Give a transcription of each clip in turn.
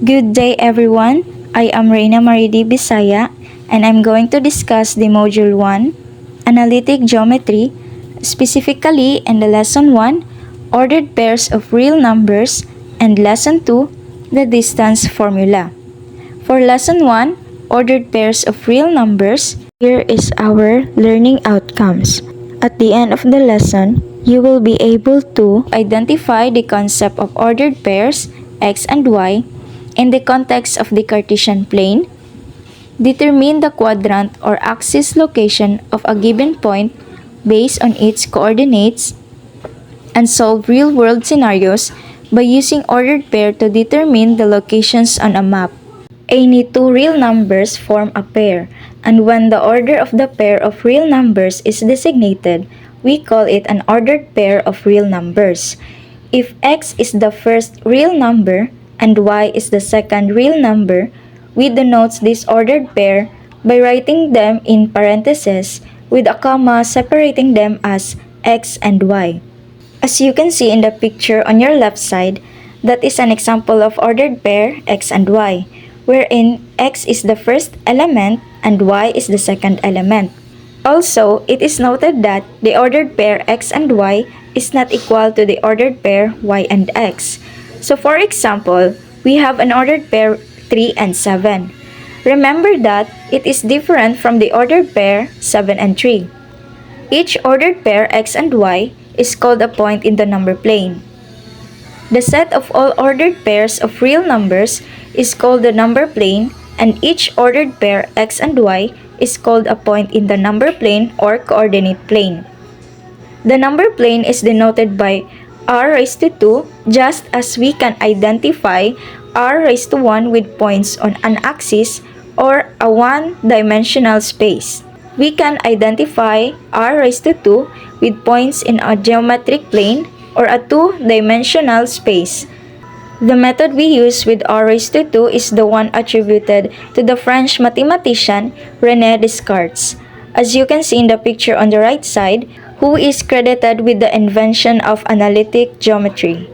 Good day everyone. I am Reina Maridi Bisaya and I'm going to discuss the Module 1, Analytic Geometry, specifically in the Lesson 1, Ordered Pairs of Real Numbers, and Lesson 2, the Distance Formula. For Lesson 1, Ordered Pairs of Real Numbers, here is our learning outcomes. At the end of the lesson, you will be able to identify the concept of ordered pairs, x and y, in the context of the Cartesian plane, determine the quadrant or axis location of a given point based on its coordinates, and solve real-world scenarios by using ordered pair to determine the locations on a map. Any two real numbers form a pair, and when the order of the pair of real numbers is designated, we call it an ordered pair of real numbers. If x is the first real number and y is the second real number, we denote this ordered pair by writing them in parentheses with a comma separating them as x and y. As you can see in the picture on your left side, that is an example of ordered pair x and y, wherein x is the first element and y is the second element. Also, it is noted that the ordered pair x and y is not equal to the ordered pair y and x. So for example, we have an ordered pair 3 and 7. Remember that it is different from the ordered pair 7 and 3. Each ordered pair x and y is called a point in the number plane. The set of all ordered pairs of real numbers is called the number plane, and each ordered pair x and y is called a point in the number plane or coordinate plane. The number plane is denoted by r raised to 2, just as we can identify r raised to 1 with points on an axis or a one-dimensional space. We can identify r raised to 2 with points in a geometric plane or a two-dimensional space. The method we use with r raised to 2 is the one attributed to the French mathematician René Descartes, as you can see in the picture on the right side, who is credited with the invention of analytic geometry.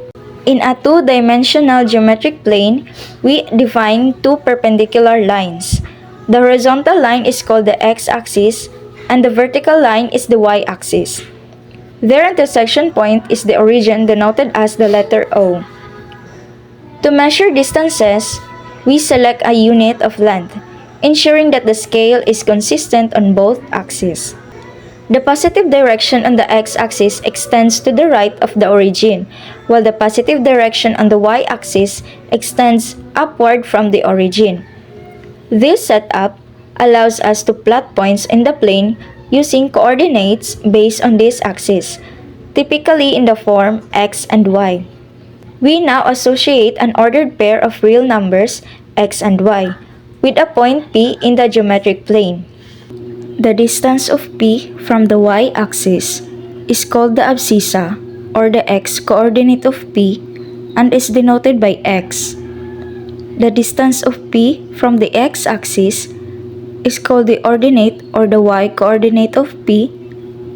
In a two-dimensional geometric plane, we define two perpendicular lines. The horizontal line is called the x-axis, and the vertical line is the y-axis. Their intersection point is the origin denoted as the letter O. To measure distances, we select a unit of length, ensuring that the scale is consistent on both axes. The positive direction on the x-axis extends to the right of the origin, while the positive direction on the y-axis extends upward from the origin. This setup allows us to plot points in the plane using coordinates based on this axis, typically in the form x and y. We now associate an ordered pair of real numbers, x and y, with a point P in the geometric plane. The distance of P from the y-axis is called the abscissa, or the x-coordinate of P, and is denoted by x. The distance of P from the x-axis is called the ordinate or the y-coordinate of P,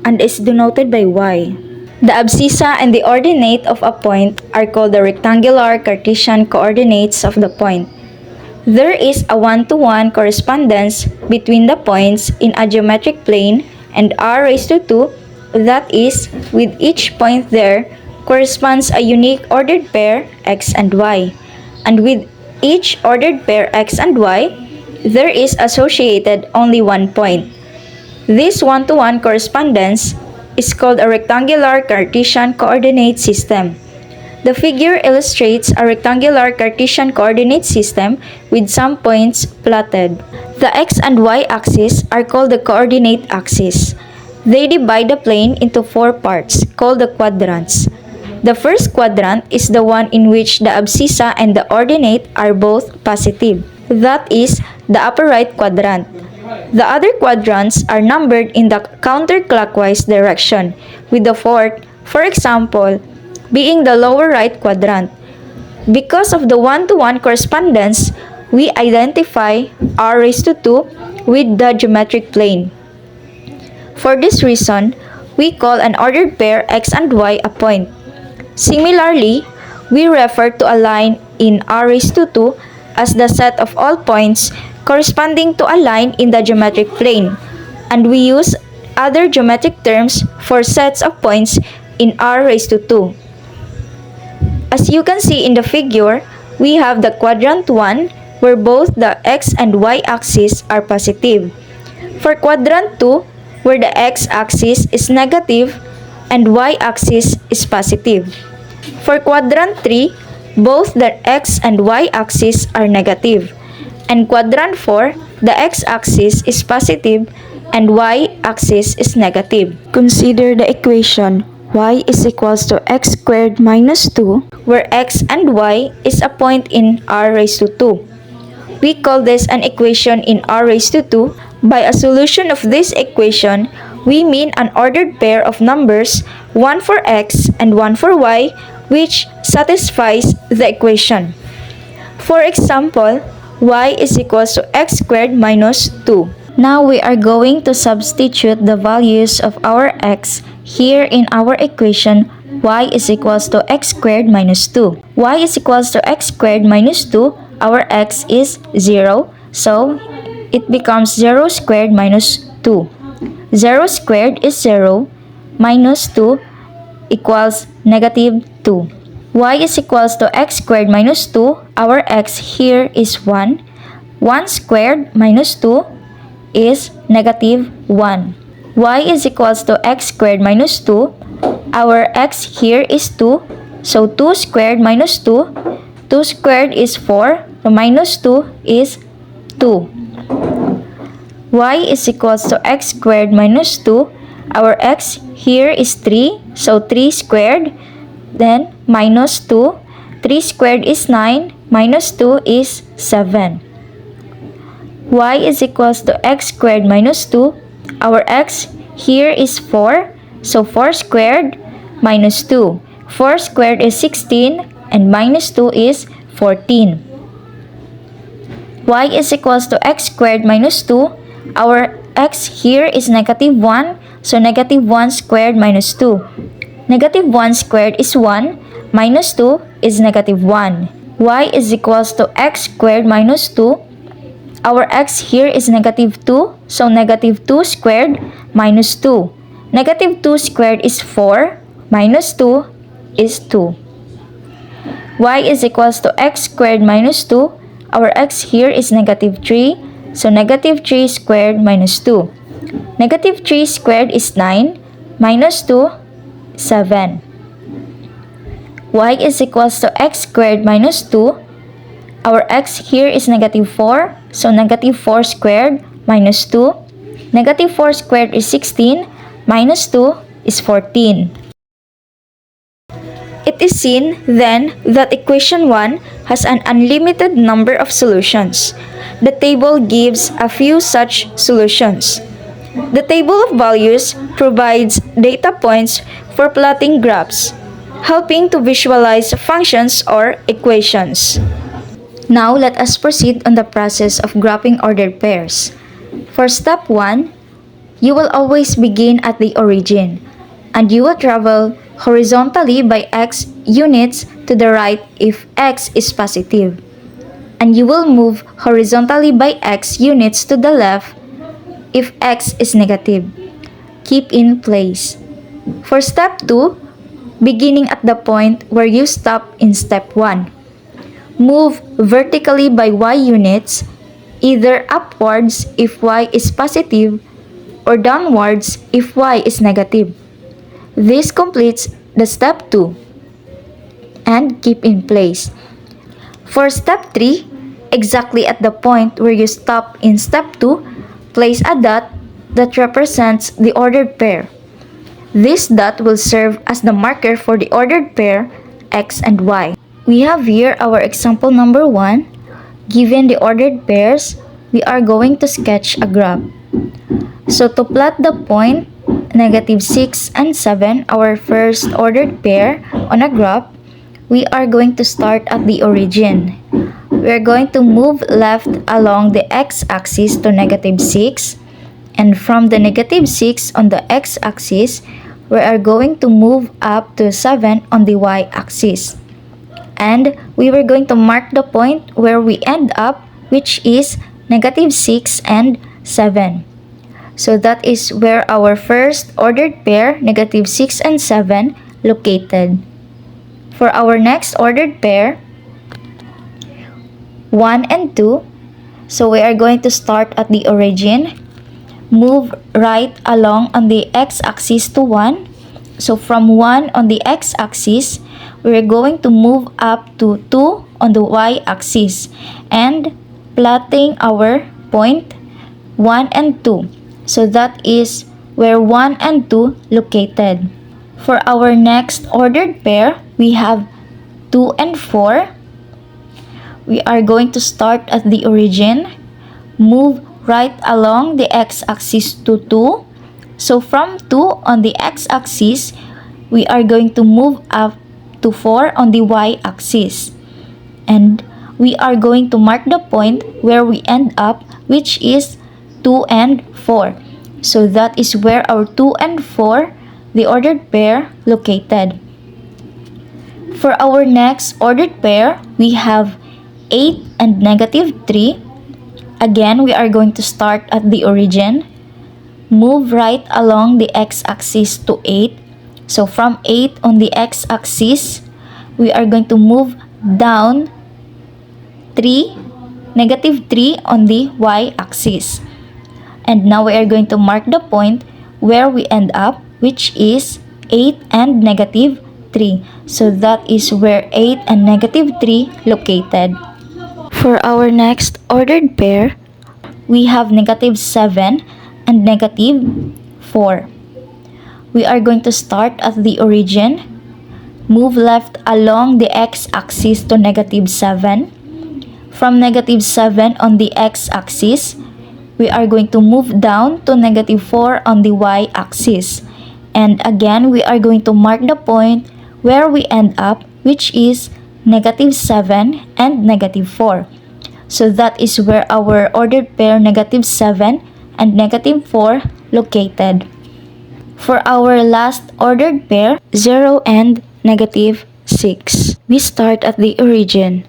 and is denoted by y. The abscissa and the ordinate of a point are called the rectangular Cartesian coordinates of the point. There is a one-to-one correspondence between the points in a geometric plane and r raised to 2, that is, with each point there corresponds a unique ordered pair x and y, and with each ordered pair x and y, there is associated only one point. This one-to-one correspondence is called a rectangular Cartesian coordinate system. The figure illustrates a rectangular Cartesian coordinate system with some points plotted. The x and y axes are called the coordinate axes. They divide the plane into four parts, called the quadrants. The first quadrant is the one in which the abscissa and the ordinate are both positive. That is the upper right quadrant. The other quadrants are numbered in the counterclockwise direction, with the fourth, for example, being the lower right quadrant. Because of the one-to-one correspondence, we identify r raised to 2 with the geometric plane. For this reason, we call an ordered pair x and y a point. Similarly, we refer to a line in r raised to 2 as the set of all points corresponding to a line in the geometric plane, and we use other geometric terms for sets of points in r raised to 2. As you can see in the figure, we have the quadrant 1 where both the x and y axes are positive. For quadrant 2, where the x-axis is negative and y-axis is positive. For quadrant 3, both the x and y-axis are negative. And quadrant 4, the x-axis is positive and y-axis is negative. Consider the equation y is equals to x squared minus 2, where x and y is a point in r raised to 2. We call this an equation in r raised to 2. By a solution of this equation, we mean an ordered pair of numbers, one for x and one for y, which satisfies the equation. For example, y is equals to x squared minus 2. Now we are going to substitute the values of our x here in our equation. Y is equals to x squared minus 2. Y is equals to x squared minus 2. Our x is 0, so it becomes 0 squared minus 2. 0 squared is 0, minus 2 equals negative 2. Y is equals to x squared minus 2. Our x here is 1. 1 squared minus 2 is negative 1. Y is equals to x squared minus 2. Our x here is 2. So 2 squared minus 2. 2 squared is 4. So minus 2 is 2. Y is equals to x squared minus 2. Our x here is 3. So 3 squared. Then minus 2. 3 squared is 9. Minus 2 is 7. Y is equals to x squared minus 2. Our x here is 4. So 4 squared minus 2. 4 squared is 16 and minus 2 is 14. Y is equals to x squared minus 2. Our x here is negative 1. So negative 1 squared minus 2. Negative 1 squared is 1. Minus 2 is negative 1. Y is equals to x squared minus 2. Our x here is negative 2. So negative 2 squared minus 2. Negative 2 squared is 4. Minus 2 is 2. Y is equals to x squared minus 2. Our x here is negative 3. So negative 3 squared minus 2. Negative 3 squared is 9. Minus 2, 7. Y is equals to x squared minus 2. Our x here is negative 4. So negative 4 squared minus 2. Negative 4 squared is 16. Minus 2 is 14. It is seen, then, that equation 1 has an unlimited number of solutions. The table gives a few such solutions. The table of values provides data points for plotting graphs, helping to visualize functions or equations. Now, let us proceed on the process of graphing ordered pairs. For step 1, you will always begin at the origin, and you will travel horizontally by x units to the right if x is positive, and you will move horizontally by x units to the left if x is negative. Keep in place. For step 2, beginning at the point where you stop in step 1, move vertically by y units, either upwards if y is positive or downwards if y is negative. This completes the step 2 and keep in place. For step 3, exactly at the point where you stop in step 2, place a dot that represents the ordered pair. This dot will serve as the marker for the ordered pair x and y. We have here our example number 1. Given the ordered pairs, we are going to sketch a graph. So to plot the point negative 6 and 7, our first ordered pair on a graph, we are going to start at the origin. We are going to move left along the x-axis to negative 6, and from the negative 6 on the x-axis, we are going to move up to 7 on the y-axis. And we were going to mark the point where we end up, which is negative 6 and 7. So that is where our first ordered pair, negative 6 and 7, located. For our next ordered pair, 1 and 2, so we are going to start at the origin, move right along on the x-axis to 1. So from 1 on the x-axis, we're going to move up to 2 on the y-axis and plotting our point 1 and 2. So that is where 1 and 2 located. For our next ordered pair, we have 2 and 4. We are going to start at the origin, move right along the x-axis to 2. So from 2 on the x-axis, we are going to move up to 4 on the y-axis. And we are going to mark the point where we end up, which is 2 and 4. So that is where our 2 and 4, the ordered pair, located. For our next ordered pair, we have 8 and negative 3. Again, we are going to start at the origin, move right along the x-axis to 8. So from 8 on the x-axis, we are going to move down 3, negative 3 on the y-axis. And now we are going to mark the point where we end up, which is 8 and negative 3. So that is where 8 and negative 3 located. For our next ordered pair, we have negative 7 and negative 4. We are going to start at the origin, move left along the x-axis to negative 7. From negative 7 on the x-axis, we are going to move down to negative 4 on the y-axis. And again, we are going to mark the point where we end up, which is negative 7 and negative 4. So that is where our ordered pair negative 7 and negative 4 located. For our last ordered pair, 0 and negative 6. We start at the origin.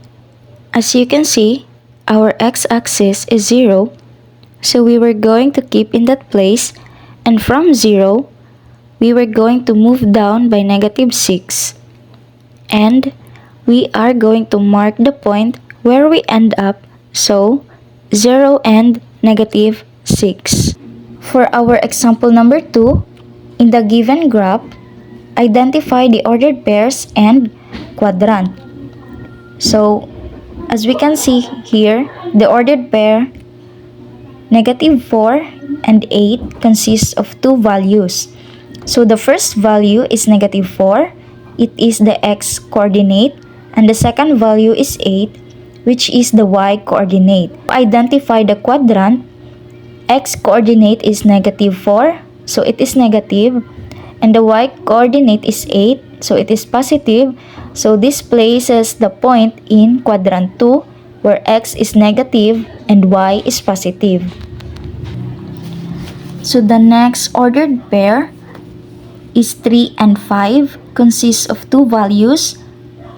As you can see, our x-axis is 0, so we were going to keep in that place, and from 0, we were going to move down by negative 6, and we are going to mark the point where we end up, so 0 and negative 6. For our example number 2, in the given graph, identify the ordered pairs and quadrant. So, as we can see here, the ordered pair negative 4 and 8 consists of two values. So the first value is negative 4, it is the x coordinate, and the second value is 8, which is the y coordinate. To identify the quadrant, x coordinate is negative 4, so it is negative, and the y coordinate is 8, so it is positive. So this places the point in quadrant 2, where x is negative and y is positive. So the next ordered pair is 3 and 5, consists of two values.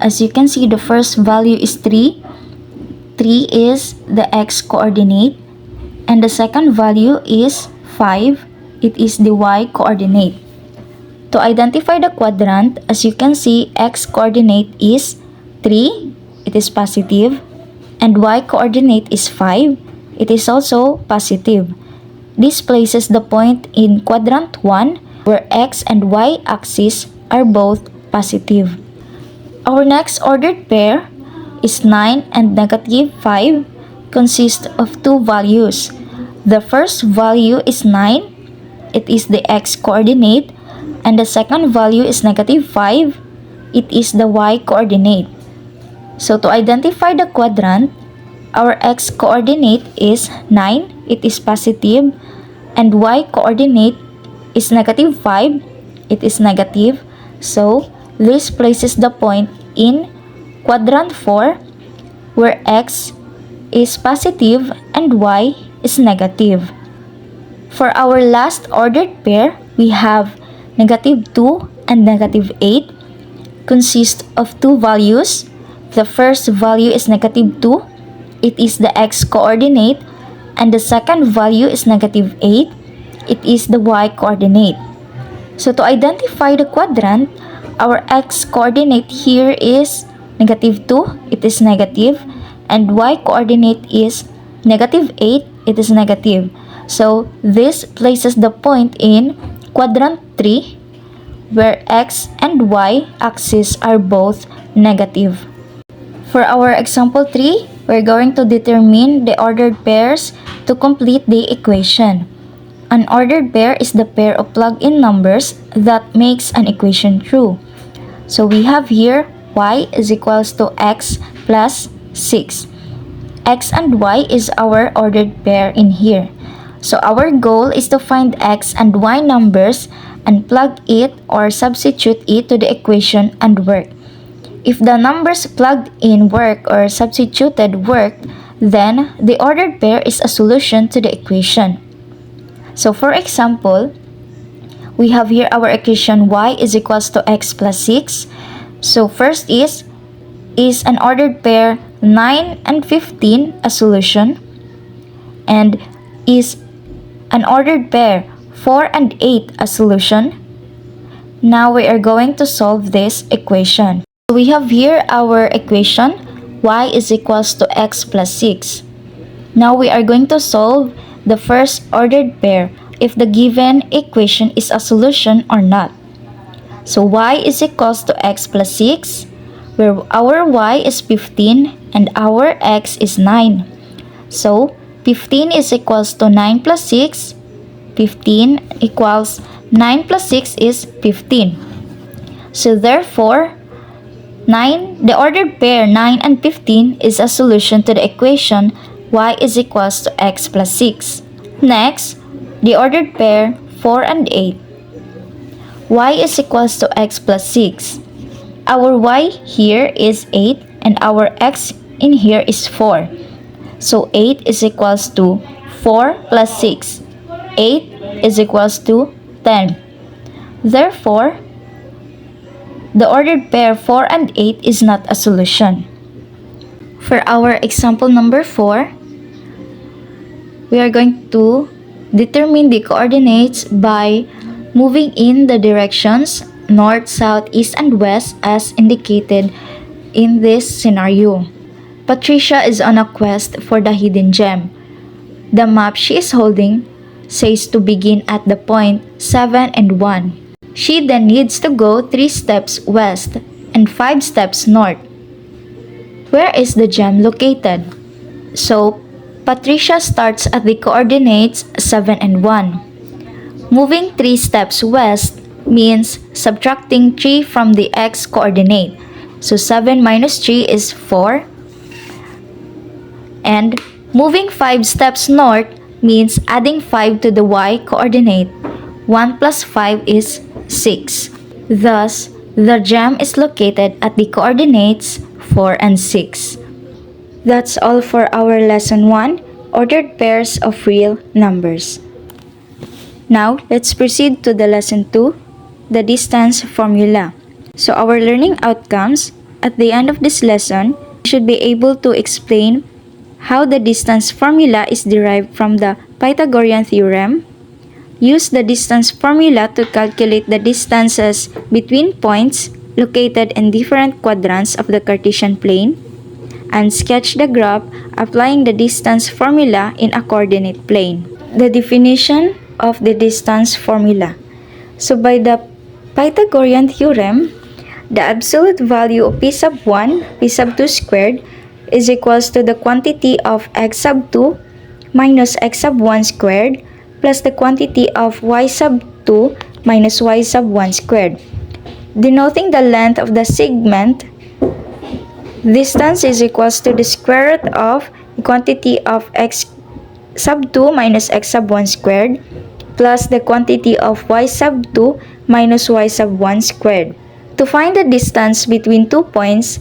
As you can see, the first value is 3. 3 is the x coordinate, and the second value is 5. It is the y coordinate. To identify the quadrant, as you can see, x coordinate is 3, it is positive, and y coordinate is 5, it is also positive. This places the point in quadrant 1, where x and y axis are both positive. Our next ordered pair is 9 and negative 5, consists of two values. The first value is 9, it is the x coordinate, and the second value is negative 5, it is the y coordinate. So to identify the quadrant, our x coordinate is 9, it is positive, and y coordinate is negative 5, it is negative. So this places the point in quadrant 4, where x is positive and y is negative. For our last ordered pair, we have negative 2 and negative 8, consist of two values. The first value is negative 2. It is the x-coordinate. And the second value is negative 8. It is the y-coordinate. So to identify the quadrant, our x-coordinate here is negative 2. It is negative. And y-coordinate is negative 8. It is negative. So this places the point in quadrant 3, where x and y axes are both negative. For our example 3, we're going to determine the ordered pairs to complete the equation. An ordered pair is the pair of plug-in numbers that makes an equation true. So we have here y is equals to x plus 6. X and y is our ordered pair in here. So our goal is to find x and y numbers and plug it or substitute it to the equation and work. If the numbers plugged in work or substituted worked, then the ordered pair is a solution to the equation. So for example, we have here our equation y is equals to x plus 6. So first is an ordered pair 9 and 15 a solution? And is an ordered pair 4 and 8 a solution? Now we are going to solve this equation. We have here our equation y is equals to x plus 6. Now we are going to solve the first ordered pair if the given equation is a solution or not. So y is equals to x plus 6, where our y is 15 and our x is 9. So 15 is equals to 9 plus 6. 15 equals 9 plus 6 is 15. So therefore, the ordered pair 9 and 15 is a solution to the equation y is equals to x plus 6. Next, the ordered pair 4 and 8. Y is equals to x plus 6. Our y here is 8 and our x in here is 4. So 8 is equals to 4 plus 6. 8 is equals to 10. Therefore, the ordered pair 4 and 8 is not a solution. For our example number 4, we are going to determine the coordinates by moving in the directions north, south, east, and west as indicated in this scenario. Patricia is on a quest for the hidden gem. The map she is holding says to begin at the point 7 and 1. She then needs to go 3 steps west and 5 steps north. Where is the gem located? So, Patricia starts at the coordinates 7 and 1. Moving 3 steps west means subtracting 3 from the x coordinate. So 7 minus 3 is 4. And moving 5 steps north means adding 5 to the y coordinate. 1 plus 5 is 6. Thus, the gem is located at the coordinates 4 and 6. That's all for our lesson 1, ordered pairs of real numbers. Now, let's proceed to the lesson 2, the distance formula. So our learning outcomes at the end of this lesson should be able to explain how the distance formula is derived from the Pythagorean theorem, use the distance formula to calculate the distances between points located in different quadrants of the Cartesian plane, and sketch the graph applying the distance formula in a coordinate plane. The definition of the distance formula. So by the Pythagorean theorem, the absolute value of p sub 1, p sub 2 squared is equals to the quantity of x sub 2 minus x sub 1 squared plus the quantity of y sub 2 minus y sub 1 squared. Denoting the length of the segment, distance is equals to the square root of the quantity of x sub 2 minus x sub 1 squared plus the quantity of y sub 2 minus y sub 1 squared. To find the distance between 2 points,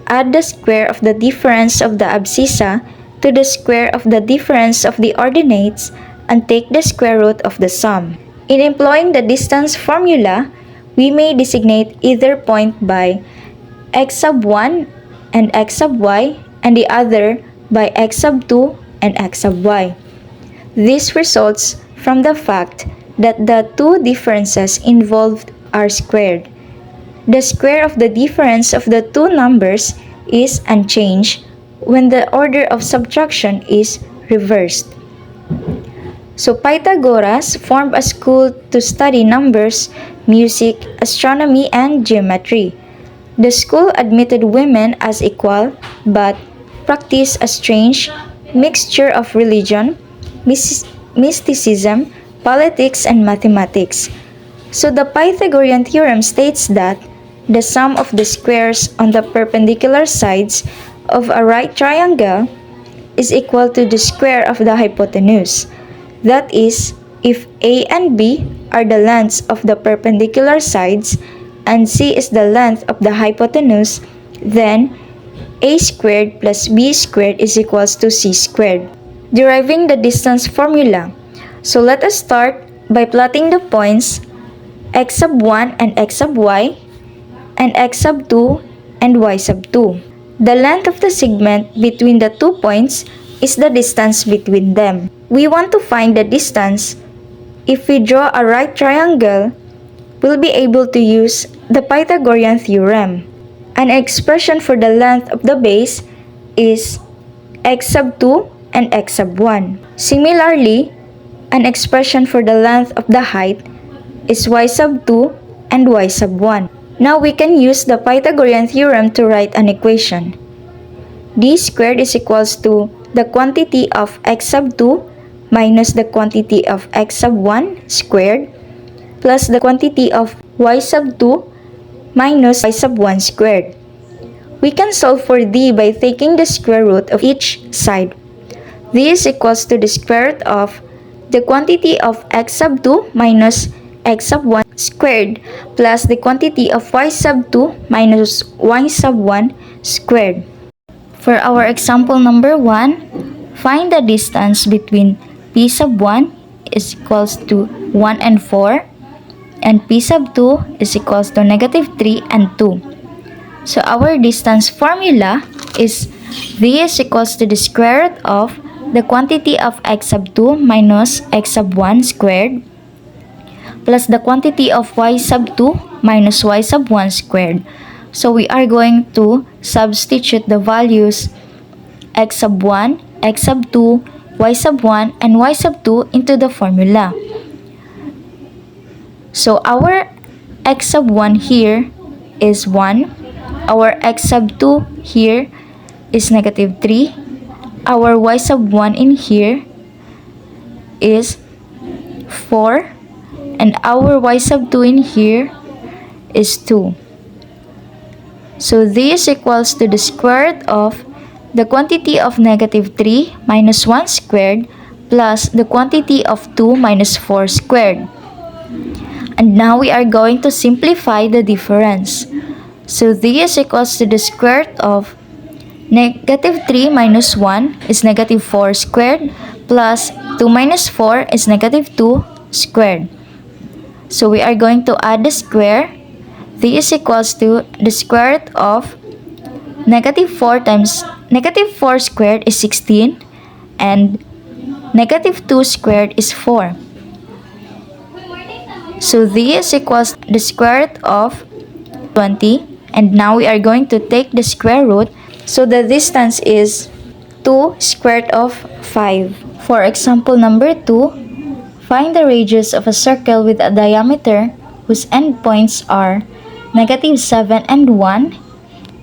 add the square of the difference of the abscissa to the square of the difference of the ordinates and take the square root of the sum. In employing the distance formula, we may designate either point by x sub 1 and x sub y, and the other by x sub 2 and x sub y. This results from the fact that the two differences involved are squared. The square of the difference of the two numbers is unchanged when the order of subtraction is reversed. So Pythagoras formed a school to study numbers, music, astronomy, and geometry. The school admitted women as equal, but practiced a strange mixture of religion, mysticism, politics, and mathematics. So the Pythagorean theorem states that the sum of the squares on the perpendicular sides of a right triangle is equal to the square of the hypotenuse. That is, if A and B are the lengths of the perpendicular sides and C is the length of the hypotenuse, then A squared plus B squared is equals to C squared. Deriving the distance formula. So let us start by plotting the points x sub 1 and x sub y, and x sub 2 and y sub 2. The length of the segment between the 2 points is the distance between them. We want to find the distance. If we draw a right triangle, we'll be able to use the Pythagorean theorem. An expression for the length of the base is x sub 2 and x sub 1. Similarly, an expression for the length of the height is y sub 2 and y sub 1. Now we can use the Pythagorean theorem to write an equation. D squared is equals to the quantity of x sub 2 minus the quantity of x sub 1 squared plus the quantity of y sub 2 minus y sub 1 squared. We can solve for d by taking the square root of each side. This equals to the square root of the quantity of x sub 2 minus x sub 1 squared plus the quantity of y sub 2 minus y sub 1 squared. For our example number 1, find the distance between p sub 1 is equals to 1 and 4 and p sub 2 is equals to negative 3 and 2. So our distance formula is v is equals to the square root of the quantity of x sub 2 minus x sub 1 squared plus the quantity of y sub 2 minus y sub 1 squared. So we are going to substitute the values x sub 1, x sub 2, y sub 1, and y sub 2 into the formula. So our x sub 1 here is 1, our x sub 2 here is negative 3, our y sub 1 in here is 4, and our y sub 2 in here is 2. So this equals to the square root of the quantity of negative 3 minus 1 squared plus the quantity of 2 minus 4 squared. And now we are going to simplify the difference. So this equals to the square root of negative 3 minus 1 is negative 4 squared plus 2 minus 4 is negative 2 squared. So we are going to add the square. This equals to the square root of negative 4 times negative 4 squared is 16 and negative 2 squared is 4. So this equals the square root of 20, and now we are going to take the square root. So the distance is 2 square root of 5. For example number 2, find the radius of a circle with a diameter whose endpoints are negative 7 and 1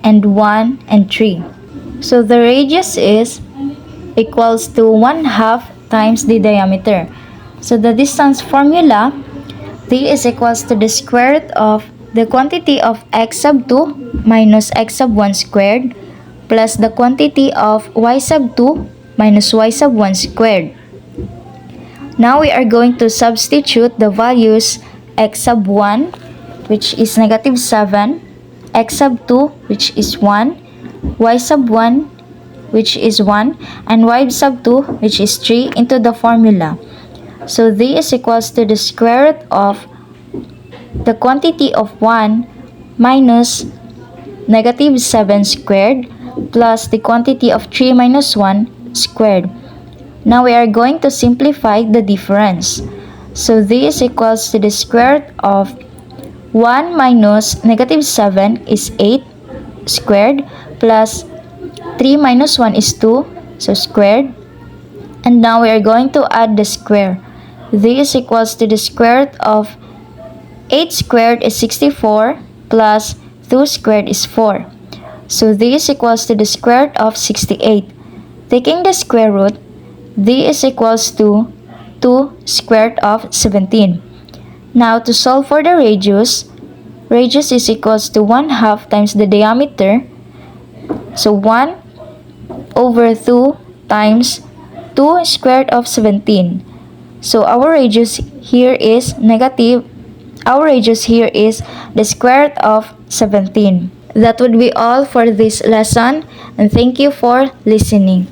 and 1 and 3. So the radius is equals to 1/2 times the diameter. So the distance formula, d is equals to the square root of the quantity of x sub 2 minus x sub 1 squared plus the quantity of y sub 2 minus y sub 1 squared. Now we are going to substitute the values x sub 1, which is negative 7, x sub 2, which is 1, y sub 1, which is 1, and y sub 2, which is 3, into the formula. So this equals to the square root of the quantity of 1 minus negative 7 squared plus the quantity of 3 minus 1 squared. Now we are going to simplify the difference. So this equals to the square root of 1 minus negative 7 is 8 squared plus 3 minus 1 is 2, so squared. And now we are going to add the square. This equals to the square root of 8 squared is 64 plus 2 squared is 4. So this equals to the square root of 68. Taking the square root, this equals to 2 square root of 17. Now to solve for the radius is equals to 1/2 times the diameter. So 1 over 2 times 2 square root of 17. So our radius here is negative. Our radius here is the square root of 17. That would be all for this lesson, and thank you for listening.